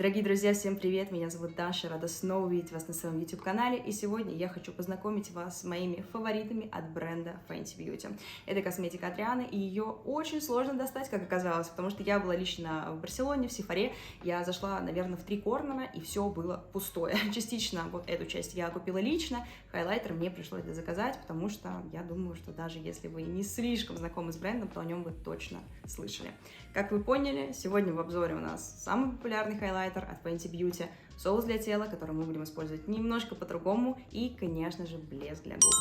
Дорогие друзья, всем привет! Меня зовут Даша, рада снова видеть вас на своем YouTube-канале. И сегодня я хочу познакомить вас с моими фаворитами от бренда Fenty Beauty. Это косметика от Рианы, и ее очень сложно достать, как оказалось, потому что я была лично в Барселоне, в Сефаре. Я зашла, наверное, в 3 корнера, и все было пустое. Частично вот эту часть я купила лично, хайлайтер мне пришлось заказать, потому что я думаю, что даже если вы не слишком знакомы с брендом, то о нем вы точно слышали. Как вы поняли, сегодня в обзоре у нас самый популярный хайлайтер от Fenty Beauty, соус для тела, который мы будем использовать немножко по-другому, и, конечно же, блеск для губ.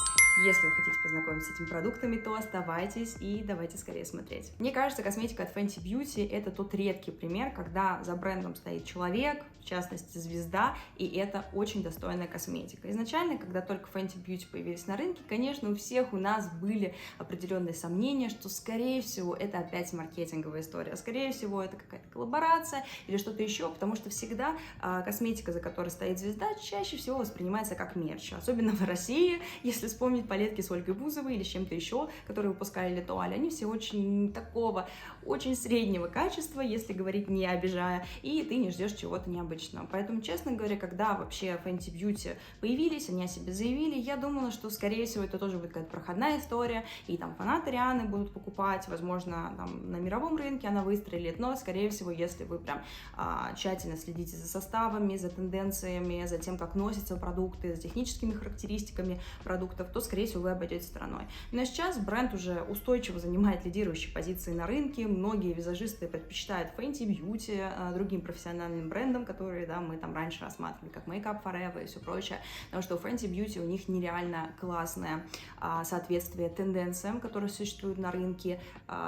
Если вы хотите познакомиться с этими продуктами, то оставайтесь и давайте скорее смотреть. Мне кажется, косметика от Fenty Beauty — это тот редкий пример, когда за брендом стоит человек, в частности звезда, и это очень достойная косметика. Изначально, когда только Fenty Beauty появились на рынке, конечно, у всех у нас были определенные сомнения, что, скорее всего, это опять маркетинговая история, скорее всего, это какая-то коллаборация или что-то еще, потому что всегда косметика, за которой стоит звезда, чаще всего воспринимается как мерч, особенно в России, если вспомнить палетки с Ольгой Бузовой или с чем-то еще, которые выпускали Летуаль, они все очень очень среднего качества, если говорить не обижая, и ты не ждешь чего-то необычного. Поэтому, честно говоря, когда вообще Fenty Beauty появились, они о себе заявили, я думала, что, скорее всего, это тоже будет какая-то проходная история, и там фанаты Рианы будут покупать, возможно, там на мировом рынке она выстрелит, но, скорее всего, если вы прям тщательно следите за составами, за тенденциями, за тем, как носятся продукты, за техническими характеристиками продуктов, то, скорее всего, вы обойдете стороной. Но сейчас бренд уже устойчиво занимает лидирующие позиции на рынке. Многие визажисты предпочитают Fenty Beauty другим профессиональным брендам, которые, да, мы там раньше рассматривали, как Make Up Forever и все прочее, потому что у Fenty Beauty у них нереально классное соответствие тенденциям, которые существуют на рынке,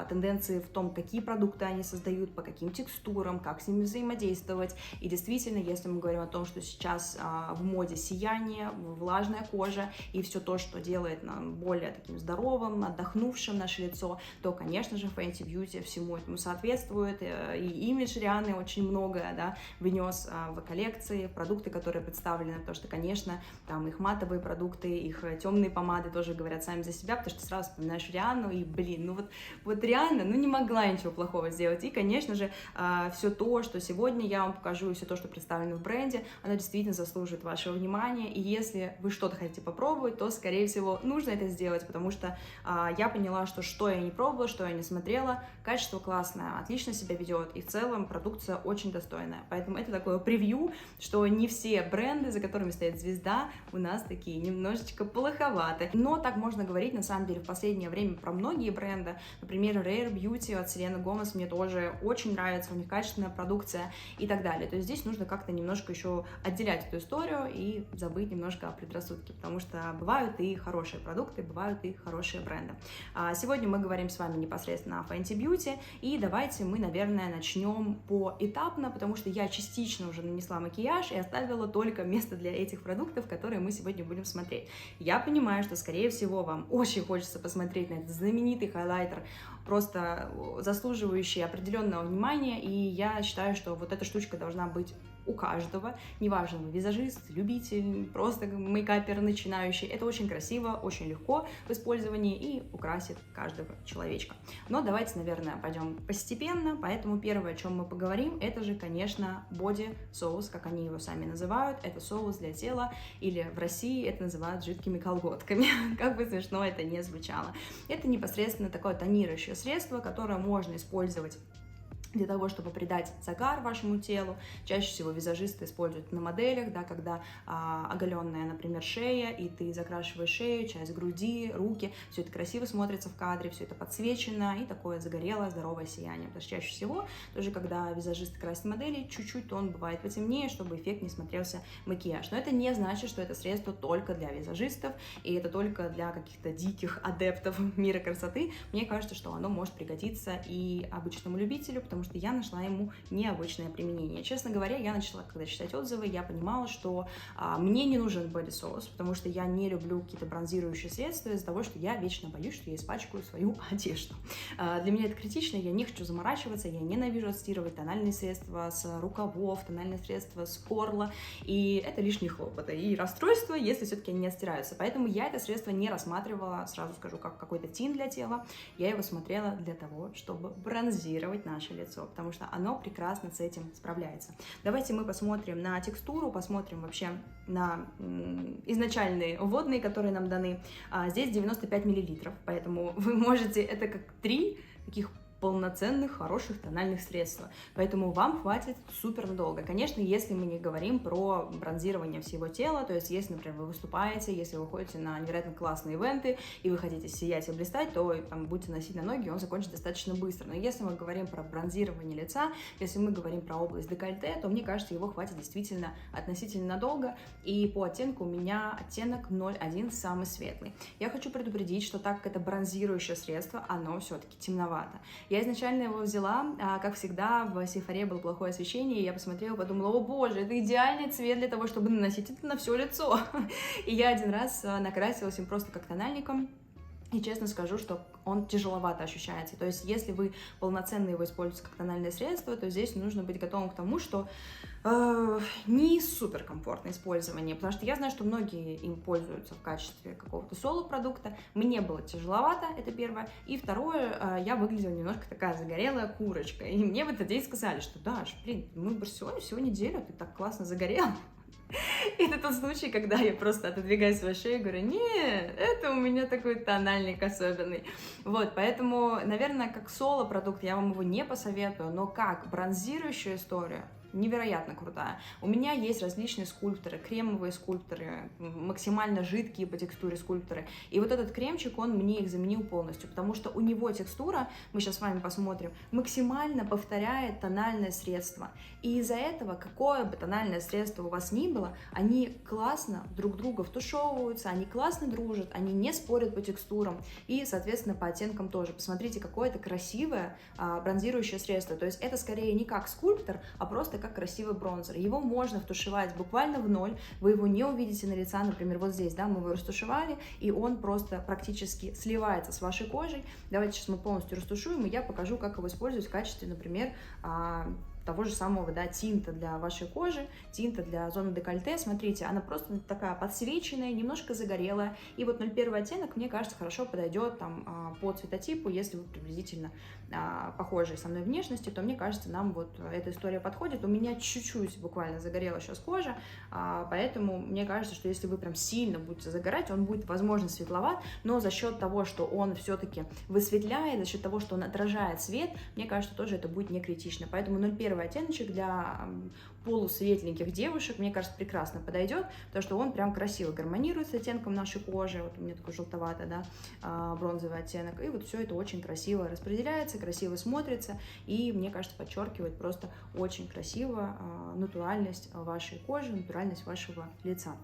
тенденции в том, какие продукты они создают, по каким текстурам, как с ними взаимодействовать. И действительно, если мы говорим о том, что сейчас в моде сияние, влажная кожа и все то, что делает нам более таким здоровым, отдохнувшим наше лицо, то, конечно же, Fenty Beauty всему этому соответствует, и имидж Рианы очень многое, да, внес в коллекции, продукты, которые представлены, потому что, конечно, там их матовые продукты, их темные помады тоже говорят сами за себя, потому что сразу вспоминаешь Риану, и, блин, ну вот Риана, ну не могла ничего плохого сделать, и, конечно же, все то, что сегодня я вам покажу, и все то, что представлено в бренде, оно действительно заслуживает вашего внимания, и если вы что-то хотите попробовать, то, скорее всего, нужно это сделать, потому что я поняла, что я не пробовала, что я не смотрела, качество классное, отлично себя ведет, и в целом продукция очень достойная. Поэтому это такое превью, что не все бренды, за которыми стоит звезда, у нас такие немножечко плоховаты. Но так можно говорить, на самом деле, в последнее время про многие бренды. Например, Rare Beauty от Селены Гомес мне тоже очень нравится, у них качественная продукция и так далее. То есть здесь нужно как-то немножко еще отделять эту историю и забыть немножко о предрассудке, потому что бывают и хорошие продукты, бывают и хорошие бренды. Сегодня мы говорим с вами непосредственно о Fenty Beauty, и давайте мы, наверное, начнем поэтапно, потому что я частично уже нанесла макияж и оставила только место для этих продуктов, которые мы сегодня будем смотреть. Я понимаю, что, скорее всего, вам очень хочется посмотреть на этот знаменитый хайлайтер, просто заслуживающий определенного внимания, и я считаю, что вот эта штучка должна быть у каждого, неважно, вы визажист, любитель, просто мейкапер начинающий. Это очень красиво, очень легко в использовании и украсит каждого человечка. Но давайте, наверное, пойдем постепенно, поэтому первое, о чем мы поговорим, это же, конечно, боди-соус, как они его сами называют. Это соус для тела, или в России это называют жидкими колготками, как бы смешно это не звучало. Это непосредственно такое тонирующее средство, которое можно использовать для того, чтобы придать загар вашему телу. Чаще всего визажисты используют на моделях, да, когда оголенная, например, шея, и ты закрашиваешь шею, часть груди, руки, все это красиво смотрится в кадре, все это подсвечено, и такое загорелое, здоровое сияние. Потому что чаще всего, тоже когда визажисты красят модели, чуть-чуть тон бывает потемнее, чтобы эффект не смотрелся макияж. Но это не значит, что это средство только для визажистов, и это только для каких-то диких адептов мира красоты. Мне кажется, что оно может пригодиться и обычному любителю, потому что я нашла ему необычное применение. Честно говоря, я начала, когда читать отзывы, я понимала, что мне не нужен боди-соус, потому что я не люблю какие-то бронзирующие средства из-за того, что я вечно боюсь, что я испачкаю свою одежду. Для меня это критично, я не хочу заморачиваться, я ненавижу отстирывать тональные средства с рукавов, тональные средства с горла, и это лишние хлопоты и расстройства, если все-таки они не отстираются. Поэтому я это средство не рассматривала, сразу скажу, как какой-то тин для тела. Я его смотрела для того, чтобы бронзировать наше лицо. лицо, потому что оно прекрасно с этим справляется. Давайте мы посмотрим на текстуру, посмотрим вообще на изначальные вводные, которые нам даны. Здесь 95 мл, поэтому вы можете, это как 3 таких полноценных, хороших тональных средства. Поэтому вам хватит супер надолго. Конечно, если мы не говорим про бронзирование всего тела, то есть если, например, вы выступаете, если вы ходите на невероятно классные ивенты, и вы хотите сиять и блистать, то там будете носить на ноги, он закончится достаточно быстро. Но если мы говорим про бронзирование лица, если мы говорим про область декольте, то мне кажется, его хватит действительно относительно надолго. И по оттенку у меня оттенок 01, самый светлый. Я хочу предупредить, что так как это бронзирующее средство, оно все-таки темновато. Я изначально его взяла, как всегда, в Сефаре было плохое освещение, и я посмотрела, подумала: о боже, это идеальный цвет для того, чтобы наносить это на все лицо. И я один раз накрасилась им просто как тональником. И честно скажу, что он тяжеловато ощущается. То есть, если вы полноценно его используете как тональное средство, то здесь нужно быть готовым к тому, что не супер комфортное использование, потому что я знаю, что многие им пользуются в качестве какого-то соло-продукта. Мне было тяжеловато, это первое. И второе, я выглядела немножко такая загорелая курочка. И мне в этот день сказали, что Даш, блин, мы в Барселоне всего неделю, ты так классно загорела. И это тот случай, когда я просто отодвигаю свою шею и говорю: нет, это у меня такой тональник особенный. Вот, поэтому, наверное, как соло-продукт я вам его не посоветую, но как бронзирующую историю невероятно крутая. У меня есть различные скульпторы, кремовые скульпторы, максимально жидкие по текстуре скульпторы. И вот этот кремчик, он мне их заменил полностью, потому что у него текстура, мы сейчас с вами посмотрим, максимально повторяет тональное средство. И из-за этого, какое бы тональное средство у вас ни было, они классно друг друга втушевываются, они классно дружат, они не спорят по текстурам и, соответственно, по оттенкам тоже. Посмотрите, какое это красивое бронзирующее средство. То есть это скорее не как скульптор, а просто как красивый бронзер. Его можно втушевать буквально в ноль, вы его не увидите на лица, например, вот здесь, да, мы его растушевали, и он просто практически сливается с вашей кожей. Давайте сейчас мы полностью растушуем, и я покажу, как его использовать в качестве, например, того же самого, да, тинта для вашей кожи, тинта для зоны декольте. Смотрите, она просто такая подсвеченная, немножко загорелая. И вот 01 оттенок, мне кажется, хорошо подойдет там по цветотипу. Если вы приблизительно похожие со мной внешностью, то мне кажется, нам вот эта история подходит. У меня чуть-чуть буквально загорела сейчас кожа, поэтому мне кажется, что если вы прям сильно будете загорать, он будет, возможно, светловат, но за счет того, что он все-таки высветляет, за счет того, что он отражает свет, мне кажется, тоже это будет не критично. Поэтому 01 оттеночек для полусветленьких девушек, мне кажется, прекрасно подойдет, потому что он прям красиво гармонирует с оттенком нашей кожи. Вот у меня такой желтоватый, да, бронзовый оттенок, и вот все это очень красиво распределяется, красиво смотрится, и, мне кажется, подчеркивает просто очень красиво натуральность вашей кожи, натуральность вашего лица.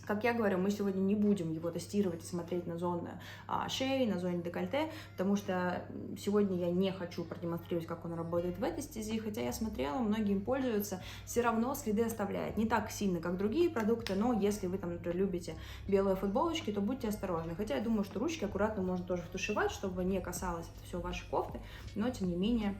Как я говорю, мы сегодня не будем его тестировать и смотреть на зону шеи, на зоне декольте, потому что сегодня я не хочу продемонстрировать, как он работает в этой стези, хотя я смотрела, многие им пользуются, все равно следы оставляет. Не так сильно, как другие продукты, но если вы там, например, любите белые футболочки, то будьте осторожны. Хотя я думаю, что ручки аккуратно можно тоже втушевать, чтобы не касалось это все вашей кофты, но тем не менее...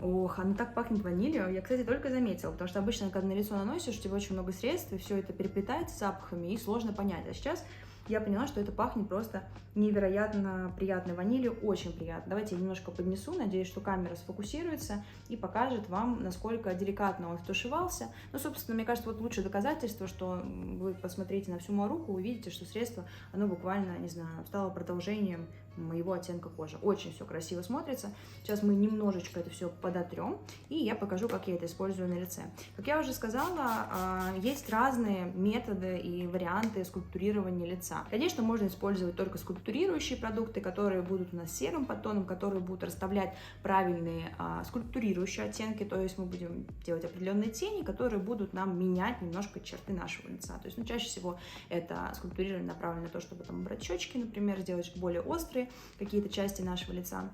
Ох, оно так пахнет ванилью. Я, кстати, только заметила, потому что обычно, когда на лицо наносишь, у тебя очень много средств, и все это переплетается с запахами, и сложно понять. А сейчас я поняла, что это пахнет просто невероятно приятной ванилью, очень приятно. Давайте я немножко поднесу, надеюсь, что камера сфокусируется и покажет вам, насколько деликатно он втушевался. Ну, собственно, мне кажется, вот лучшее доказательство, что вы посмотрите на всю мою руку, увидите, что средство, оно буквально, не знаю, стало продолжением моего оттенка кожи. Очень все красиво смотрится. Сейчас мы немножечко это все подотрем, и я покажу, как я это использую на лице. Как я уже сказала, есть разные методы и варианты скульптурирования лица. Конечно, можно использовать только скульптурирующие продукты, которые будут у нас серым подтоном, которые будут расставлять правильные скульптурирующие оттенки, то есть мы будем делать определенные тени, которые будут нам менять немножко черты нашего лица. То есть, ну, чаще всего это скульптурирование направлено на то, чтобы там убрать щечки, например, сделать более острые какие-то части нашего лица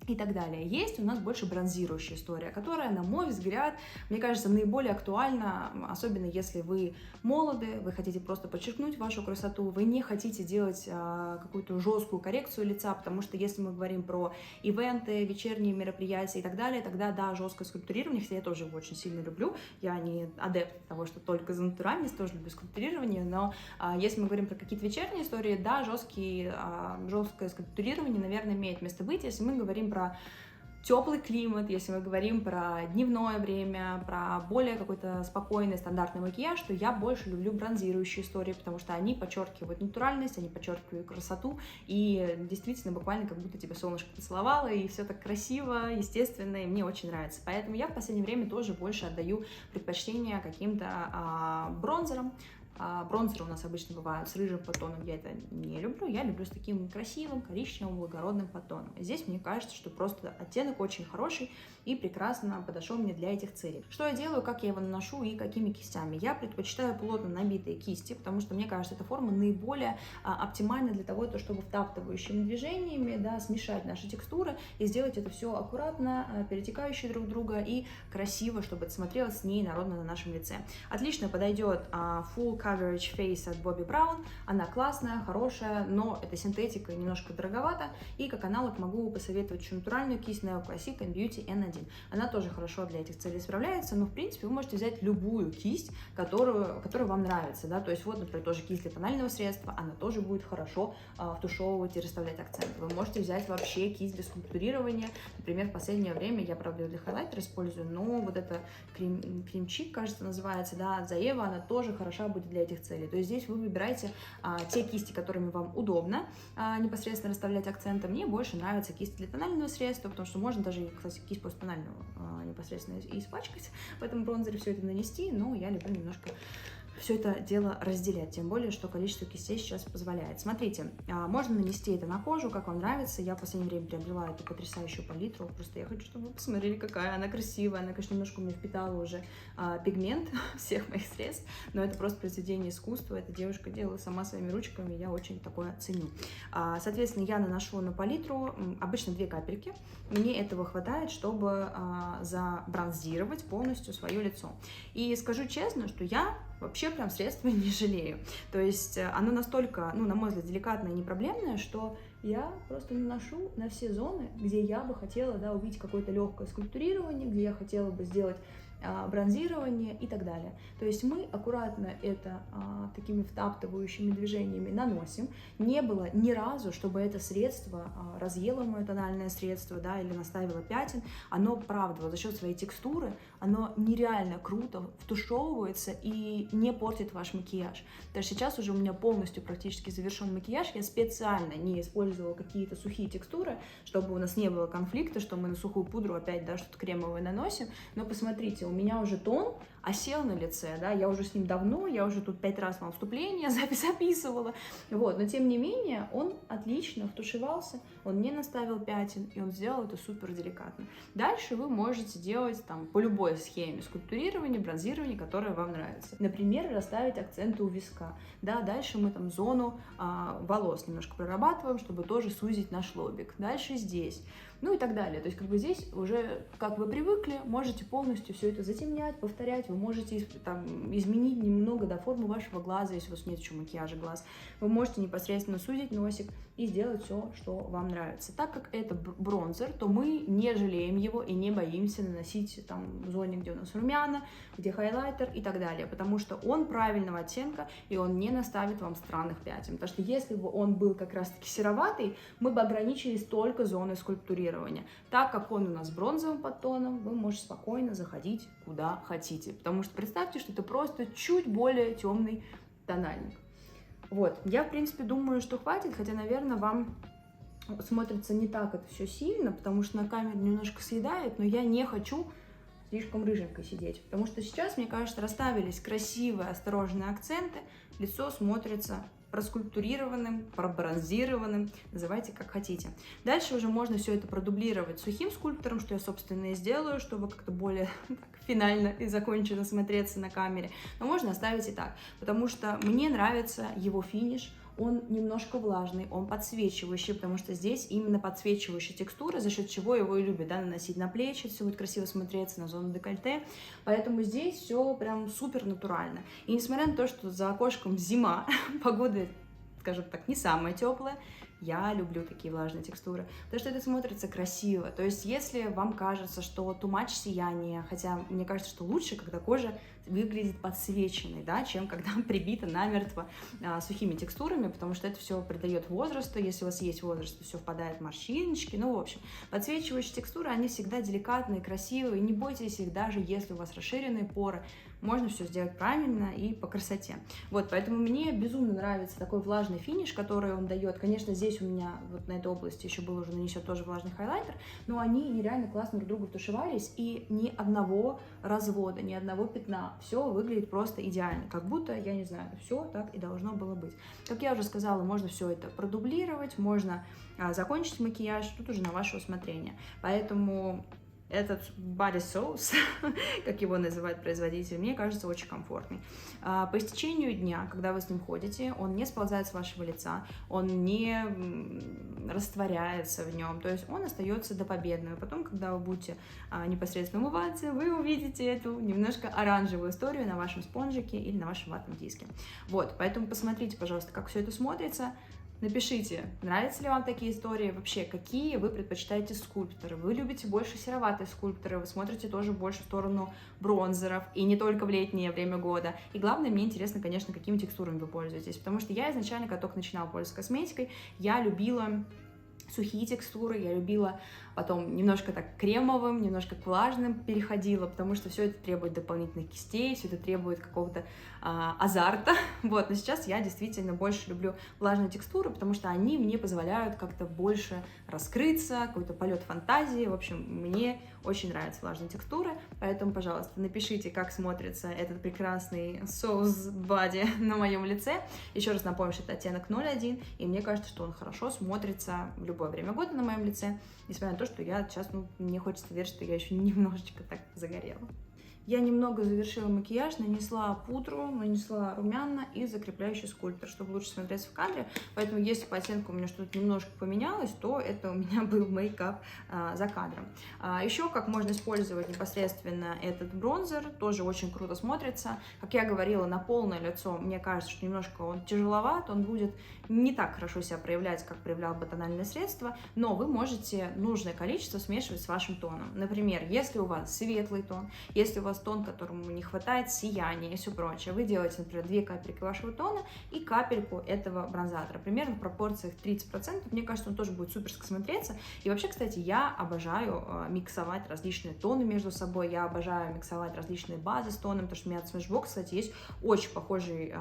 и так далее. Есть у нас больше бронзирующая история, которая, на мой взгляд, мне кажется, наиболее актуальна, особенно если вы молоды, вы хотите просто подчеркнуть вашу красоту, вы не хотите делать какую-то жесткую коррекцию лица, потому что если мы говорим про ивенты, вечерние мероприятия и так далее, тогда, да, жесткое скульптурирование, хотя я тоже его очень сильно люблю, я не адепт того, что только за натуральность, тоже люблю скульптурирование, но если мы говорим про какие-то вечерние истории, да, жесткое скульптурирование, наверное, имеет место быть. Если мы говорим про теплый климат, если мы говорим про дневное время, про более какой-то спокойный, стандартный макияж, то я больше люблю бронзирующие истории, потому что они подчеркивают натуральность, они подчеркивают красоту, и действительно буквально как будто тебя солнышко поцеловало, и все так красиво, естественно, и мне очень нравится. Поэтому я в последнее время тоже больше отдаю предпочтение каким-то бронзерам. Бронзеры у нас обычно бывают с рыжим подтоном, я это не люблю, я люблю с таким красивым, коричневым, благородным подтоном. Здесь мне кажется, что просто оттенок очень хороший и прекрасно подошел мне для этих целей. Что я делаю, как я его наношу и какими кистями? Я предпочитаю плотно набитые кисти, потому что мне кажется, эта форма наиболее оптимальна для того, чтобы втаптывающими движениями, да, смешать наши текстуры и сделать это все аккуратно, перетекающие друг друга и красиво, чтобы это смотрелось не инородно на нашем лице. Отлично подойдет Full Coverage Face от Bobbi Brown. Она классная, хорошая, но это синтетика, немножко дороговато. И как аналог могу посоветовать еще натуральную кисть Neo Classic and Beauty N1. Она тоже хорошо для этих целей справляется, но в принципе вы можете взять любую кисть, которая вам нравится. Да? То есть вот, например, тоже кисть для тонального средства, она тоже будет хорошо втушевывать и расставлять акценты. Вы можете взять вообще кисть для скульптурирования. Например, в последнее время я, правда, ее для хайлайтера использую, но вот это кремчик, кажется, называется, да, от Заева, она тоже хороша будет для этих целей. То есть здесь вы выбираете те кисти, которыми вам удобно непосредственно расставлять акценты. Мне больше нравятся кисти для тонального средства, потому что можно даже, кстати, кисть после тонального непосредственно испачкать в этом бронзере, все это нанести, но я люблю немножко все это дело разделять, тем более, что количество кистей сейчас позволяет. Смотрите, можно нанести это на кожу, как вам нравится. Я в последнее время приобрела эту потрясающую палитру, просто я хочу, чтобы вы посмотрели, какая она красивая. Она, конечно, немножко у меня впитала уже пигмент всех моих средств, но это просто произведение искусства. Эта девушка делала сама своими ручками, я очень такое ценю. Соответственно, я наношу на палитру обычно 2 капельки. Мне этого хватает, чтобы забронзировать полностью свое лицо. И скажу честно, что я вообще прям средства не жалею. То есть оно настолько, на мой взгляд, деликатное и непроблемное, что я просто наношу на все зоны, где я бы хотела, да, увидеть какое-то легкое скульптурирование, где я хотела бы сделать бронзирование и так далее. То есть мы аккуратно это такими втаптывающими движениями наносим. Не было ни разу, чтобы это средство разъело мое тональное средство, да, или наставило пятен. Оно, правда, вот за счет своей текстуры, оно нереально круто втушевывается и не портит ваш макияж. Даже сейчас уже у меня полностью практически завершен макияж. Я специально не использовала какие-то сухие текстуры, чтобы у нас не было конфликта, что мы на сухую пудру опять, да, что-то кремовое наносим. Но посмотрите, у меня уже тон осел на лице, да, я уже с ним давно, я уже тут 5 раз вам вступление записывала, вот, но тем не менее он отлично втушевался, он не наставил пятен, и он сделал это супер деликатно. Дальше вы можете делать там по любой схеме скульптурирования, бронзирования, которая вам нравится. Например, расставить акценты у виска, да, дальше мы там зону волос немножко прорабатываем, чтобы тоже сузить наш лобик, дальше здесь, ну и так далее. То есть как бы здесь уже, как вы привыкли, можете полностью все это затемнять, повторять. Вы можете там изменить немного, да, форму вашего глаза, если у вас нет еще макияжа глаз. Вы можете непосредственно сузить носик и сделать все, что вам нравится. Так как это бронзер, то мы не жалеем его и не боимся наносить там в зоне, где у нас румяна, где хайлайтер и так далее, потому что он правильного оттенка и он не наставит вам странных пятен. Потому что если бы он был как раз-таки сероватый, мы бы ограничились только зоной скульптурирования. Так как он у нас бронзовым подтоном, вы можете спокойно заходить куда хотите, потому что представьте, что это просто чуть более темный тональник. Вот, я, в принципе, думаю, что хватит, хотя, наверное, вам смотрится не так это все сильно, потому что на камере немножко съедает, но я не хочу слишком рыженькой сидеть, потому что сейчас, мне кажется, расставились красивые, осторожные акценты, лицо смотрится проскульптурированным, пробронзированным, называйте как хотите. Дальше уже можно все это продублировать сухим скульптором, что я, собственно, и сделаю, чтобы как-то более так, финально и законченно смотреться на камере. Но можно оставить и так, потому что мне нравится его финиш. Он немножко влажный, он подсвечивающий, потому что здесь именно подсвечивающая текстура, за счет чего его и любят, да, наносить на плечи, все будет красиво смотреться на зону декольте, поэтому здесь все прям супер натурально. И несмотря на то, что за окошком зима, погода скажем так, не самая теплая. Я люблю такие влажные текстуры, потому что это смотрится красиво. То есть, если вам кажется, что too much сияние, хотя мне кажется, что лучше, когда кожа выглядит подсвеченной, да, чем когда прибита намертво сухими текстурами, потому что это все придает возрасту. Если у вас есть возраст, то все впадает в морщиночки. Ну, в общем, подсвечивающие текстуры, они всегда деликатные, красивые. Не бойтесь их, даже если у вас расширенные поры. Можно все сделать правильно и по красоте. Вот, поэтому мне безумно нравится такой влажный финиш, который он дает. Конечно, здесь у меня вот на этой области еще был уже нанесен тоже влажный хайлайтер, но они нереально классно друг другу втушевались, и ни одного развода, ни одного пятна. Все выглядит просто идеально, как будто, я не знаю, все так и должно было быть. Как я уже сказала, можно все это продублировать, можно закончить макияж, тут уже на ваше усмотрение. Поэтому этот body sauce, как его называет производитель, мне кажется очень комфортный. По истечению дня, когда вы с ним ходите, он не сползает с вашего лица, он не растворяется в нем, то есть он остается до победного. Потом, когда вы будете непосредственно умываться, вы увидите эту немножко оранжевую историю на вашем спонжике или на вашем ватном диске. Вот, поэтому посмотрите, пожалуйста, как все это смотрится. Напишите, нравятся ли вам такие истории, вообще, какие вы предпочитаете скульпторы. Вы любите больше сероватые скульпторы, вы смотрите тоже больше в сторону бронзеров, и не только в летнее время года. И главное, мне интересно, конечно, какими текстурами вы пользуетесь, потому что я изначально, когда только начинала пользоваться косметикой, я любила сухие текстуры, я любила потом немножко так кремовым, немножко к влажным переходила, потому что все это требует дополнительных кистей, все это требует какого-то азарта, вот, но сейчас я действительно больше люблю влажные текстуры, потому что они мне позволяют как-то больше раскрыться, какой-то полет фантазии, в общем, мне очень нравятся влажные текстуры, поэтому, пожалуйста, напишите, как смотрится этот прекрасный соус бади на моем лице. Еще раз напомню, что это оттенок 01, и мне кажется, что он хорошо смотрится в любое время года на моем лице, несмотря на то, что я сейчас, мне хочется верить, что я еще немножечко так загорела. Я немного завершила макияж, нанесла пудру, нанесла румяна и закрепляющий скульптор, чтобы лучше смотреться в кадре. Поэтому, если по оттенку у меня что-то немножко поменялось, то это у меня был мейкап за кадром. Еще как можно использовать непосредственно этот бронзер, тоже очень круто смотрится. Как я говорила, на полное лицо, мне кажется, что немножко он тяжеловат, он будет не так хорошо себя проявлять, как проявляло бы тональное средство, но вы можете нужное количество смешивать с вашим тоном. Например, если у вас светлый тон, если у вас тон, которому не хватает сияния и все прочее, вы делаете, например, 2 капельки вашего тона и капельку этого бронзатора, примерно в пропорциях 30%, мне кажется, он тоже будет суперски смотреться. И вообще, кстати, я обожаю миксовать различные тоны между собой, я обожаю миксовать различные базы с тоном, потому что у меня от Smashbox, кстати, есть очень похожий.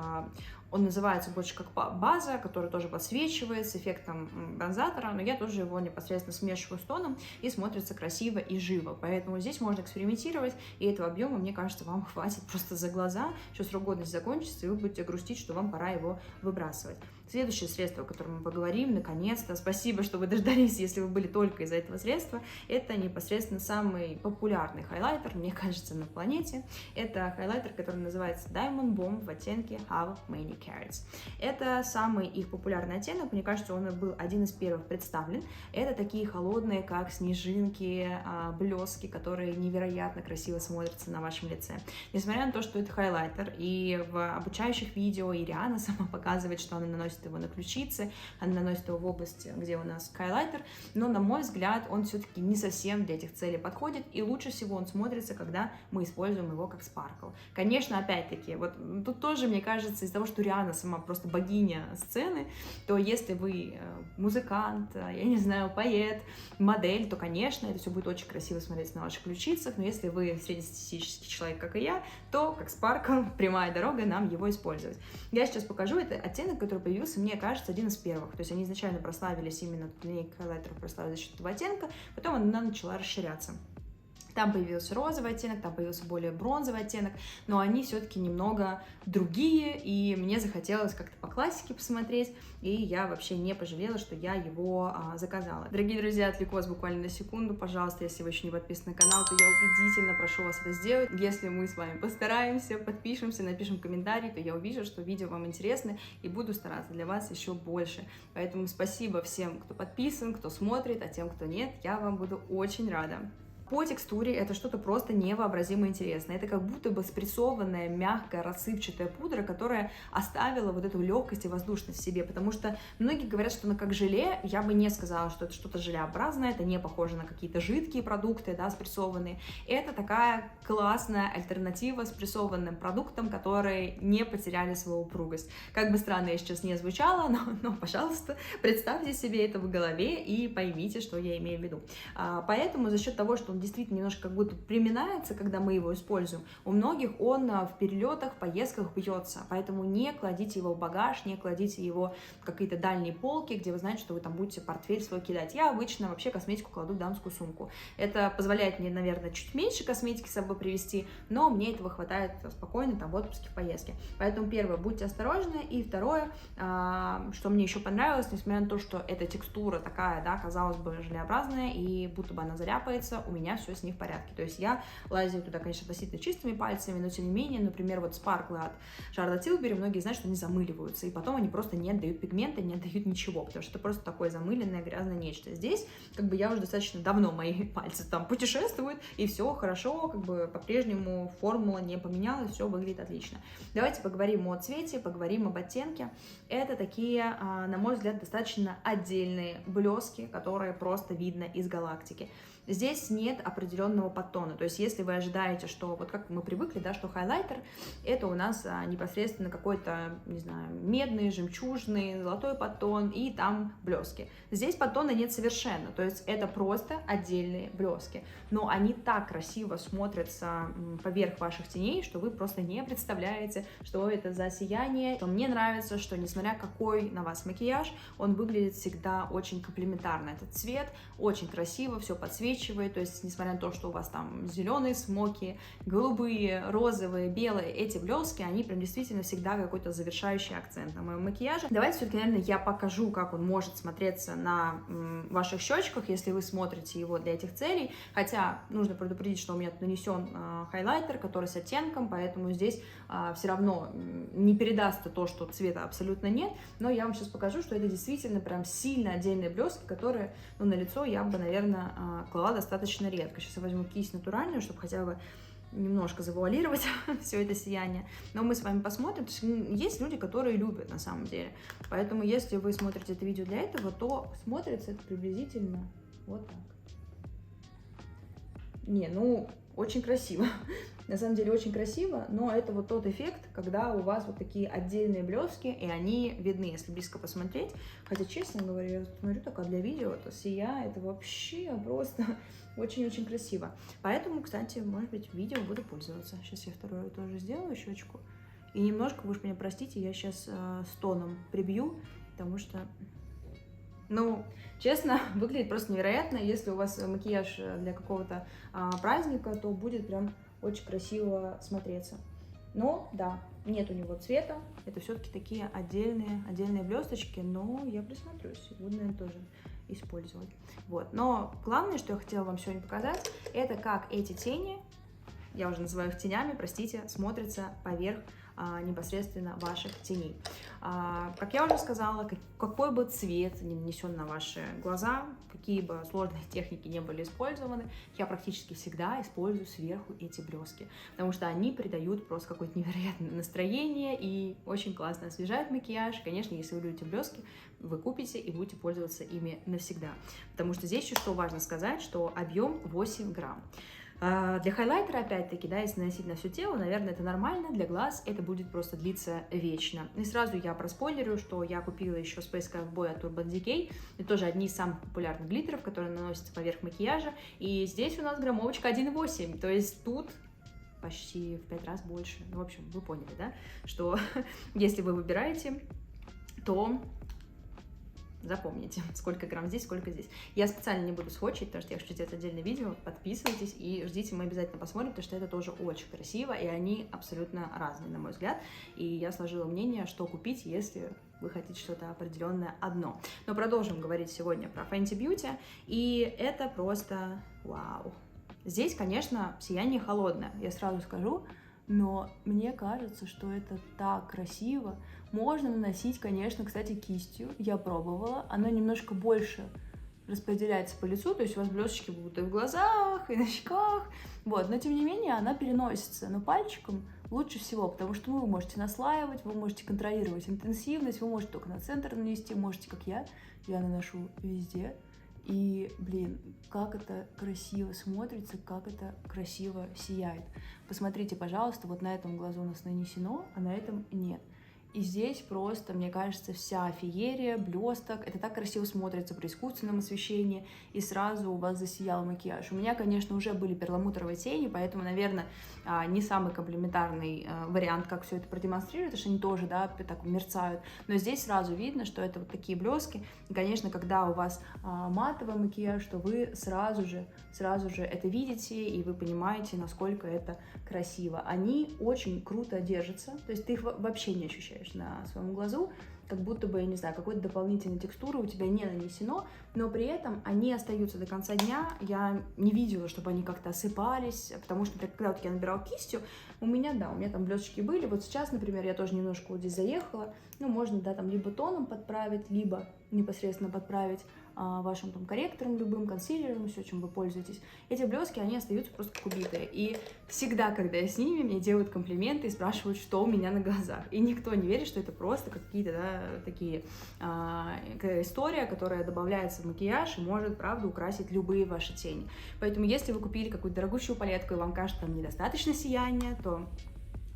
Он называется больше как база, который тоже подсвечивает с эффектом бронзатора, но я тоже его непосредственно смешиваю с тоном, и смотрится красиво и живо. Поэтому здесь можно экспериментировать, и этого объема, мне кажется, вам хватит просто за глаза. Сейчас срок годности закончится, и вы будете грустить, что вам пора его выбрасывать. Следующее средство, о котором мы поговорим, наконец-то, спасибо, что вы дождались, если вы были только из-за этого средства, это непосредственно самый популярный хайлайтер, мне кажется, на планете. Это хайлайтер, который называется Diamond Bomb в оттенке How Many Carats. Это самый их популярный оттенок, мне кажется, он был один из первых представлен. Это такие холодные, как снежинки, блески, которые невероятно красиво смотрятся на вашем лице. Несмотря на то, что это хайлайтер, и в обучающих видео и Риана сама показывает, что она наносит его на ключицы, она наносит его в области, где у нас хайлайтер, но, на мой взгляд, он все-таки не совсем для этих целей подходит, и лучше всего он смотрится, когда мы используем его как спаркл. Конечно, опять-таки, вот тут тоже, мне кажется, из-за того, что Риана сама просто богиня сцены, то если вы музыкант, я не знаю, поэт, модель, то, конечно, это все будет очень красиво смотреться на ваших ключицах, но если вы среднестатистический человек, как и я, то, как спаркл, прямая дорога нам его использовать. Я сейчас покажу, это оттенок, который появился, мне кажется, один из первых. То есть они изначально прославились, именно линейка хайлайтеров прославилась за счет этого оттенка, потом она начала расширяться. Там появился розовый оттенок, там появился более бронзовый оттенок, но они все-таки немного другие, и мне захотелось как-то по классике посмотреть, и я вообще не пожалела, что я его заказала. Дорогие друзья, отвлеку вас буквально на секунду, пожалуйста, если вы еще не подписаны на канал, то я убедительно прошу вас это сделать. Если мы с вами постараемся, подпишемся, напишем комментарий, то я увижу, что видео вам интересно, и буду стараться для вас еще больше. Поэтому спасибо всем, кто подписан, кто смотрит, а тем, кто нет, я вам буду очень рада. По текстуре это что-то просто невообразимо интересное. Это как будто бы спрессованная, мягкая, рассыпчатая пудра, которая оставила вот эту легкость и воздушность в себе, потому что многие говорят, что она как желе. Я бы не сказала, что это что-то желеобразное, это не похоже на какие-то жидкие продукты, да, спрессованные. Это такая классная альтернатива спрессованным продуктам, которые не потеряли свою упругость. Как бы странно я сейчас не звучало, но, пожалуйста, представьте себе это в голове и поймите, что я имею в виду. Поэтому за счет того, что он действительно немножко как будто приминается, когда мы его используем, у многих он в перелетах, в поездках бьется. Поэтому не кладите его в багаж, не кладите его в какие-то дальние полки, где вы знаете, что вы там будете портфель свой кидать. Я обычно вообще косметику кладу в дамскую сумку. Это позволяет мне, наверное, чуть меньше косметики с собой привезти, но мне этого хватает спокойно там в отпуске, в поездке. Поэтому первое, будьте осторожны. И второе, что мне еще понравилось, несмотря на то, что эта текстура такая, да, казалось бы, желеобразная, и будто бы она заляпается, у меня все с ней в порядке. То есть я лазю туда, конечно, относительно чистыми пальцами, но тем не менее, например, вот спарклы от Charlotte Tilbury, многие знают, что они замыливаются, и потом они просто не отдают пигмента, не отдают ничего, потому что это просто такое замыленное, грязное нечто. Здесь, как бы, я уже достаточно давно, мои пальцы там путешествуют, и все хорошо, как бы, по-прежнему формула не поменялась, все выглядит отлично. Давайте поговорим о цвете, поговорим об оттенке. Это такие, на мой взгляд, достаточно отдельные блески, которые просто видно из галактики. Здесь нет определенного подтона, то есть если вы ожидаете, что, вот как мы привыкли, да, что хайлайтер это у нас непосредственно какой-то, не знаю, медный, жемчужный, золотой подтон и там блески. Здесь подтона нет совершенно, то есть это просто отдельные блески, но они так красиво смотрятся поверх ваших теней, что вы просто не представляете, что это за сияние. Что мне нравится, что несмотря какой на вас макияж, он выглядит всегда очень комплементарно. Этот цвет очень красиво, все подсвечивает, то есть несмотря на то, что у вас там зеленые смоки, голубые, розовые, белые, эти блески, они прям действительно всегда какой-то завершающий акцент на моем макияже. Давайте все-таки, наверное, я покажу, как он может смотреться на ваших щечках, если вы смотрите его для этих целей, хотя нужно предупредить, что у меня тут нанесен хайлайтер, который с оттенком, поэтому здесь все равно не передастся то, что цвета абсолютно нет, но я вам сейчас покажу, что это действительно прям сильно отдельные блески, которые, ну, на лицо я бы, наверное, клала достаточно редко. Сейчас я возьму кисть натуральную, чтобы хотя бы немножко завуалировать все это сияние, но мы с вами посмотрим. Есть люди, которые любят на самом деле, поэтому если вы смотрите это видео для этого, то смотрится это приблизительно вот так. Не, ну, очень красиво. На самом деле очень красиво, но это вот тот эффект, когда у вас вот такие отдельные блески, и они видны, если близко посмотреть. Хотя, честно говоря, я смотрю только для видео, это сияет вообще просто очень-очень красиво. Поэтому, кстати, может быть, видео буду пользоваться. Сейчас я вторую тоже сделаю щечку. И немножко, вы уж меня простите, я сейчас с тоном прибью, потому что... Ну, честно, выглядит просто невероятно. Если у вас макияж для какого-то праздника, то будет прям очень красиво смотреться. Но, да, нет у него цвета. Это все-таки такие отдельные блесточки, но я присмотрюсь. Буду, наверное, тоже использовать. Вот. Но главное, что я хотела вам сегодня показать, это как эти тени, я уже называю их тенями, простите, смотрятся поверх непосредственно ваших теней. Как я уже сказала, какой бы цвет ни нанесен на ваши глаза, какие бы сложные техники не были использованы, я практически всегда использую сверху эти блески, потому что они придают просто какое-то невероятное настроение и очень классно освежают макияж. Конечно, если вы любите блески, вы купите и будете пользоваться ими навсегда, потому что здесь еще что важно сказать, что объем 8 грамм. Для хайлайтера, опять-таки, да, если наносить на все тело, наверное, это нормально, для глаз это будет просто длиться вечно. И сразу я проспойлерю, что я купила еще Space Cowboy от Urban Decay, это тоже одни из самых популярных глиттеров, которые наносятся поверх макияжа, и здесь у нас граммовочка 1,8, то есть тут почти в 5 раз больше. Ну, в общем, вы поняли, да, что если вы выбираете, то... Запомните, сколько грамм здесь, сколько здесь. Я специально не буду сводчить, потому что я хочу сделать отдельное видео. Подписывайтесь и ждите, мы обязательно посмотрим, потому что это тоже очень красиво, и они абсолютно разные, на мой взгляд. И я сложила мнение, что купить, если вы хотите что-то определенное одно. Но продолжим говорить сегодня про Fenty Beauty, и это просто вау. Здесь, конечно, сияние холодное, я сразу скажу, но мне кажется, что это так красиво. Можно наносить, конечно, кстати, кистью. Я пробовала. Оно немножко больше распределяется по лицу, то есть у вас блесточки будут и в глазах, и на щеках, вот, но тем не менее она переносится, но пальчиком лучше всего, потому что вы можете наслаивать, вы можете контролировать интенсивность, вы можете только на центр нанести, можете, как я наношу везде. И, блин, как это красиво смотрится, как это красиво сияет. Посмотрите, пожалуйста, вот на этом глазу у нас нанесено, а на этом нет. И здесь просто, мне кажется, вся феерия, блесток, это так красиво смотрится при искусственном освещении, и сразу у вас засиял макияж. У меня, конечно, уже были перламутровые тени, поэтому, наверное, не самый комплементарный вариант, как все это продемонстрировать, потому что они тоже, да, так мерцают. Но здесь сразу видно, что это вот такие блески. И, конечно, когда у вас матовый макияж, то вы сразу же это видите, и вы понимаете, насколько это красиво. Они очень круто держатся, то есть ты их вообще не ощущаешь на своем глазу, как будто бы, я не знаю, какой-то дополнительной текстуры у тебя не нанесено, но при этом они остаются до конца дня. Я не видела, чтобы они как-то осыпались, потому что, когда вот я набирала кистью, у меня там блесточки были. Вот сейчас, например, я тоже немножко вот здесь заехала, можно, да, там либо тоном подправить, либо непосредственно подправить вашим там корректором любым, консилером, все, чем вы пользуетесь. Эти блески, они остаются просто как убитые. И всегда, когда я с ними, мне делают комплименты и спрашивают, что у меня на глазах. И никто не верит, что это просто какие-то, да, такие история, которая добавляется в макияж и может, правда, украсить любые ваши тени. Поэтому, если вы купили какую-то дорогущую палетку и вам кажется, там недостаточно сияния, то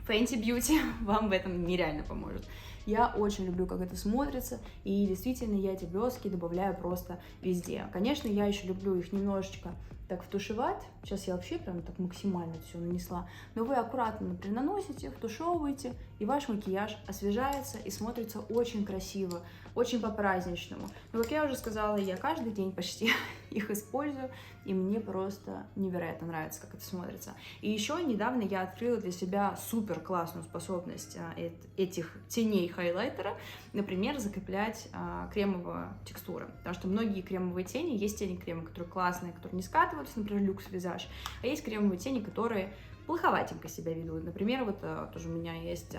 Fenty Beauty вам в этом нереально поможет. Я очень люблю, как это смотрится, и действительно я эти блески добавляю просто везде. Конечно, я еще люблю их немножечко так втушевать. Сейчас я вообще прям так максимально все нанесла. Но вы аккуратно, например, наносите, втушевываете, и ваш макияж освежается и смотрится очень красиво, очень по-праздничному. Но, как я уже сказала, я каждый день почти их использую, и мне просто невероятно нравится, как это смотрится. И еще недавно я открыла для себя супер классную способность этих теней хайлайтера, например, закреплять кремовую текстуру. Потому что многие кремовые тени, есть тени кремы, которые классные, которые не скатываются, например, люкс визаж, а есть кремовые тени, которые плоховатенько себя ведут. Например, вот тоже у меня есть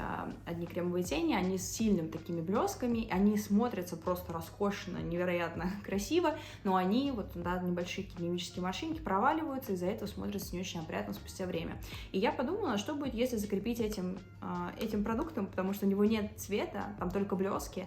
одни кремовые тени, они с сильными такими блесками, они смотрятся просто роскошно, невероятно красиво, но они вот, да, небольшие химические морщинки проваливаются, и из-за этого смотрятся не очень опрятно спустя время. И я подумала, что будет, если закрепить этим продуктом, потому что у него нет цвета, там только блески.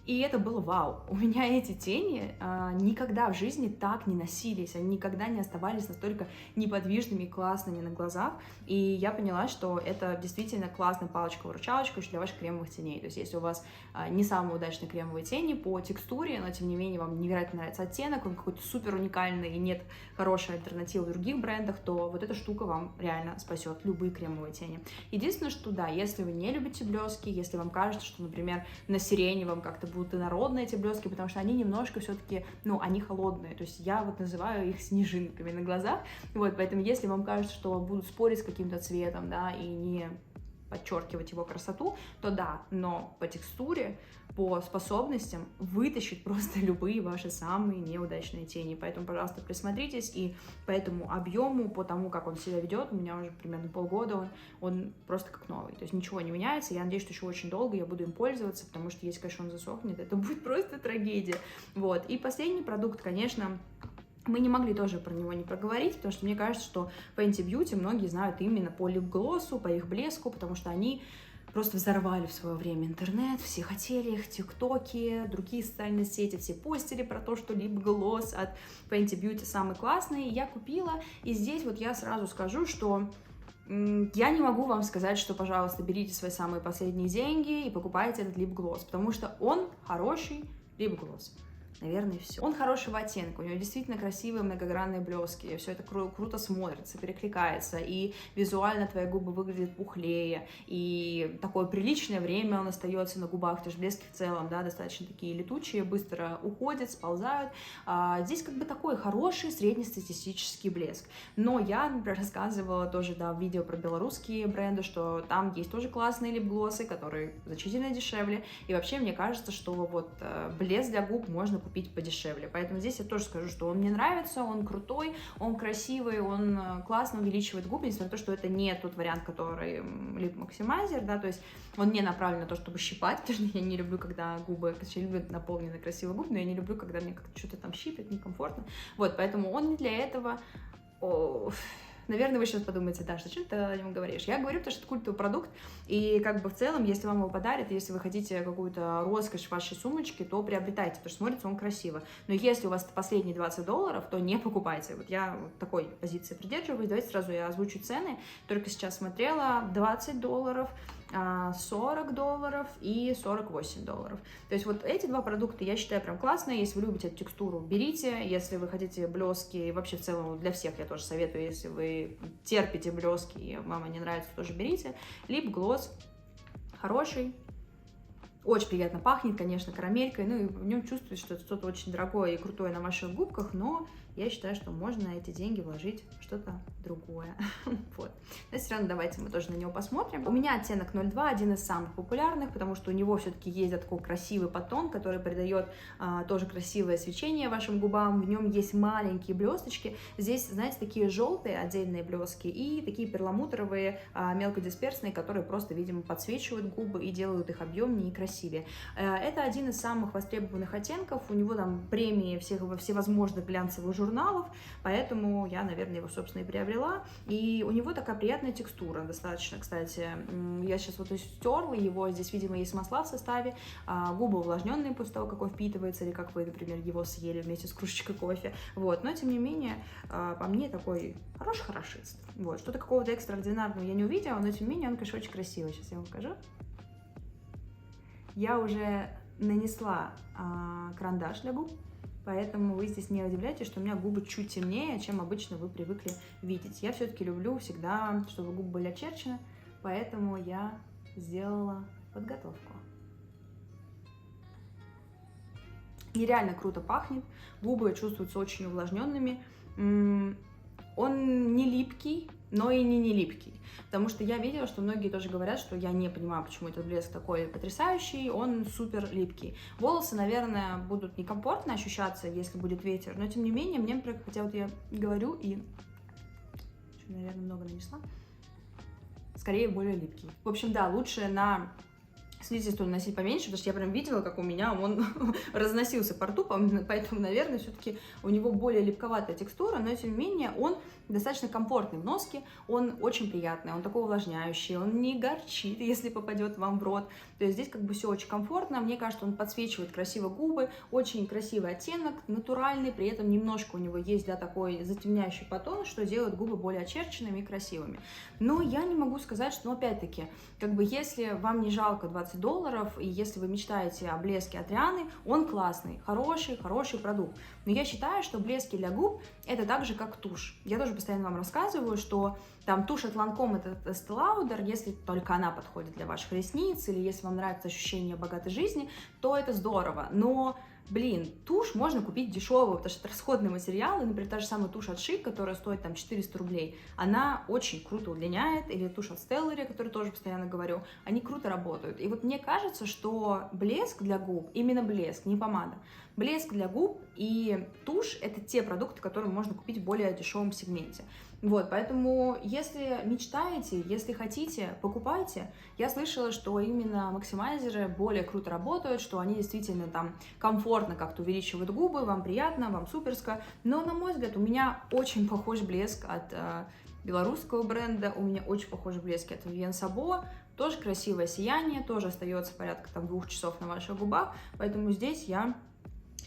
И это было вау. У меня эти тени никогда в жизни так не носились, они никогда не оставались настолько неподвижными и классными на глазах. И я поняла, что это действительно классная палочка-выручалочка для ваших кремовых теней. То есть если у вас не самые удачные кремовые тени по текстуре, но тем не менее вам невероятно нравится оттенок, он какой-то супер уникальный и нет хорошей альтернативы в других брендах, то вот эта штука вам реально спасет любые кремовые тени. Единственное, что да, если вы не любите блески, если вам кажется, что, например, на сирене вам как-то будут инородные эти блески, потому что они немножко все-таки, они холодные, то есть я вот называю их снежинками на глазах, вот, поэтому если вам кажется, что будут спорить с каким-то цветом, да, и не подчеркивать его красоту, то да, но по текстуре, по способностям вытащить просто любые ваши самые неудачные тени. Поэтому, пожалуйста, присмотритесь, и по этому объему, по тому, как он себя ведет, у меня уже примерно полгода, он просто как новый. То есть ничего не меняется. Я надеюсь, что еще очень долго я буду им пользоваться, потому что если, конечно, он засохнет, это будет просто трагедия. Вот. И последний продукт, конечно, мы не могли тоже про него не проговорить, потому что мне кажется, что Fenty Beauty многие знают именно по лип-глоссу, по их блеску, потому что они просто взорвали в свое время интернет, все хотели их, тиктоки, другие социальные сети, все постили про то, что лип-глосс от Fenty Beauty самый классный. Я купила, и здесь вот я сразу скажу, что я не могу вам сказать, что, пожалуйста, берите свои самые последние деньги и покупайте этот лип-глосс, потому что он хороший лип-глосс. Наверное, все. Он хорошего оттенка, у него действительно красивые многогранные блески, все это круто смотрится, перекликается, и визуально твои губы выглядят пухлее, и такое приличное время он остается на губах, потому что блески в целом, да, достаточно такие летучие, быстро уходят, сползают. Здесь как бы такой хороший среднестатистический блеск. Но я, например, рассказывала тоже, да, в видео про белорусские бренды, что там есть тоже классные лип-глоссы, которые значительно дешевле, и вообще мне кажется, что вот блеск для губ можно купить подешевле. Поэтому здесь я тоже скажу, что он мне нравится, он крутой, он красивый, он классно увеличивает губы, несмотря на то, что это не тот вариант, который Lip Maximizer, да, то есть он не направлен на то, чтобы щипать, потому что я не люблю, когда губы, точнее, люблю наполненные красивые губы, но я не люблю, когда мне как-то что-то там щипет, некомфортно. Вот, поэтому он не для этого. Наверное, вы сейчас подумаете, да, зачем ты о нем говоришь? Я говорю, потому что это культовый продукт, и как бы в целом, если вам его подарят, если вы хотите какую-то роскошь в вашей сумочке, то приобретайте, потому что смотрится он красиво. Но если у вас последние $20, то не покупайте. Вот я вот такой позиции придерживаюсь. Давайте сразу я озвучу цены. Только сейчас смотрела $20, $40 и $48. То есть вот эти два продукта я считаю прям классные. Если вы любите эту текстуру, берите. Если вы хотите блески, и вообще в целом для всех я тоже советую, если вы терпите блески и вам они нравятся, тоже берите. Лип-глосс хороший. Очень приятно пахнет, конечно, карамелькой, ну и в нем чувствуется, что это что-то очень дорогое и крутое на ваших губках, но я считаю, что можно эти деньги вложить в что-то другое. Вот. Но все равно давайте мы тоже на него посмотрим. У меня оттенок 02, один из самых популярных, потому что у него все-таки есть такой красивый подтон, который придает тоже красивое свечение вашим губам. В нем есть маленькие блесточки. Здесь, знаете, такие желтые отдельные блески и такие перламутровые, мелкодисперсные, которые просто, видимо, подсвечивают губы и делают их объемнее и красивее. Это один из самых востребованных оттенков. У него там премии всевозможных глянцевых журналов, поэтому я, наверное, его, собственно, и приобрела. И у него такая приятная текстура достаточно, кстати. Я сейчас вот стерла его, здесь, видимо, есть масла в составе, губы увлажненные после того, как он впитывается, или как вы, например, его съели вместе с кружечкой кофе. Вот, но, тем не менее, по мне такой хороший хорошист. Вот, что-то какого-то экстраординарного я не увидела, но, тем не менее, он, конечно, очень красивый. Сейчас я вам покажу. Я уже нанесла карандаш для губ, поэтому вы здесь не удивляйтесь, что у меня губы чуть темнее, чем обычно вы привыкли видеть. Я все-таки люблю всегда, чтобы губы были очерчены, поэтому я сделала подготовку. Нереально круто пахнет, губы чувствуются очень увлажненными. Он не липкий, но и не липкий. Потому что я видела, что многие тоже говорят, что я не понимаю, почему этот блеск такой потрясающий, он супер липкий. Волосы, наверное, будут некомфортно ощущаться, если будет ветер, но тем не менее, мне, хотя вот я говорю и, наверное, много нанесла, скорее более липкий. В общем, да, лучше на слизистую наносить поменьше, потому что я прям видела, как у меня он разносился по рту, поэтому, наверное, все-таки у него более липковатая текстура, но, тем не менее, он достаточно комфортный в носке, он очень приятный, он такой увлажняющий, он не горчит, если попадет вам в рот, то есть здесь как бы все очень комфортно, мне кажется, он подсвечивает красиво губы, очень красивый оттенок, натуральный, при этом немножко у него есть, да, такой затемняющий подтон, что делает губы более очерченными и красивыми. Но я не могу сказать, что, опять-таки, как бы если вам не жалко $20, и если вы мечтаете о блеске от Рианы, он классный, хороший продукт. Но я считаю, что блески для губ это так же, как тушь. Я тоже постоянно вам рассказываю, что там тушь от Lancome это Estée Lauder, если только она подходит для ваших ресниц, или если вам нравится ощущение богатой жизни, то это здорово. Но блин, тушь можно купить дешевую, потому что это расходный материал, и, например, та же самая тушь от Шик, которая стоит там 400 рублей, она очень круто удлиняет, или тушь от Stellary, которую тоже постоянно говорю, они круто работают. И вот мне кажется, что блеск для губ, именно блеск, не помада, блеск для губ и тушь — это те продукты, которые можно купить в более дешевом сегменте. Вот, поэтому, если мечтаете, если хотите, покупайте. Я слышала, что именно максимайзеры более круто работают, что они действительно там комфортно как-то увеличивают губы, вам приятно, вам суперско. Но, на мой взгляд, у меня очень похож блеск от белорусского бренда, у меня очень похожий блеск от Vivienne Sabo, тоже красивое сияние, тоже остается порядка там 2 часов на ваших губах, поэтому здесь я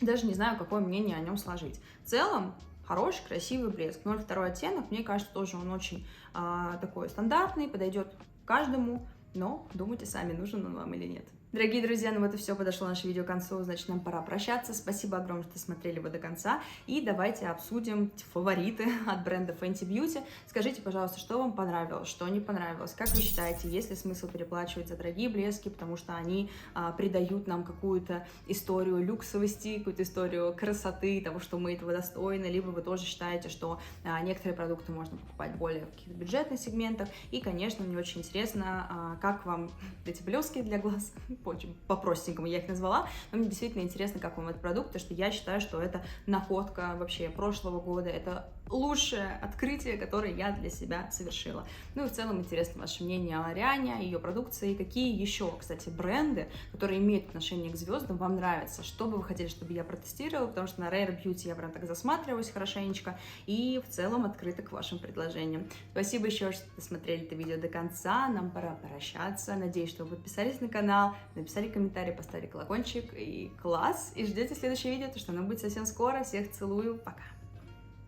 даже не знаю, какое мнение о нем сложить. В целом, хороший, красивый блеск. 02 оттенок, мне кажется, тоже он очень такой стандартный, подойдет каждому, но думайте сами, нужен он вам или нет. Дорогие друзья, ну вот и все, подошло наше видео к концу, значит, нам пора прощаться. Спасибо огромное, что смотрели его до конца. И давайте обсудим фавориты от бренда Fenty Beauty. Скажите, пожалуйста, что вам понравилось, что не понравилось? Как вы считаете, есть ли смысл переплачивать за дорогие блески, потому что они придают нам какую-то историю люксовости, какую-то историю красоты, того, что мы этого достойны, либо вы тоже считаете, что некоторые продукты можно покупать более в каких-то бюджетных сегментах. И, конечно, мне очень интересно, как вам эти блески для глаз, очень по-простенькому я их назвала, но мне действительно интересно, как вам этот продукт, потому что я считаю, что это находка вообще прошлого года, это лучшее открытие, которое я для себя совершила. Ну и в целом интересно ваше мнение о Ариане, о ее продукции, какие еще, кстати, бренды, которые имеют отношение к звездам, вам нравятся, что бы вы хотели, чтобы я протестировала, потому что на Rare Beauty я прям так засматриваюсь хорошенечко и в целом открыта к вашим предложениям. Спасибо еще, что досмотрели это видео до конца, нам пора прощаться, надеюсь, что вы подписались на канал, написали комментарий, поставили колокольчик и класс, и ждете следующее видео, потому что оно будет совсем скоро, всех целую, пока!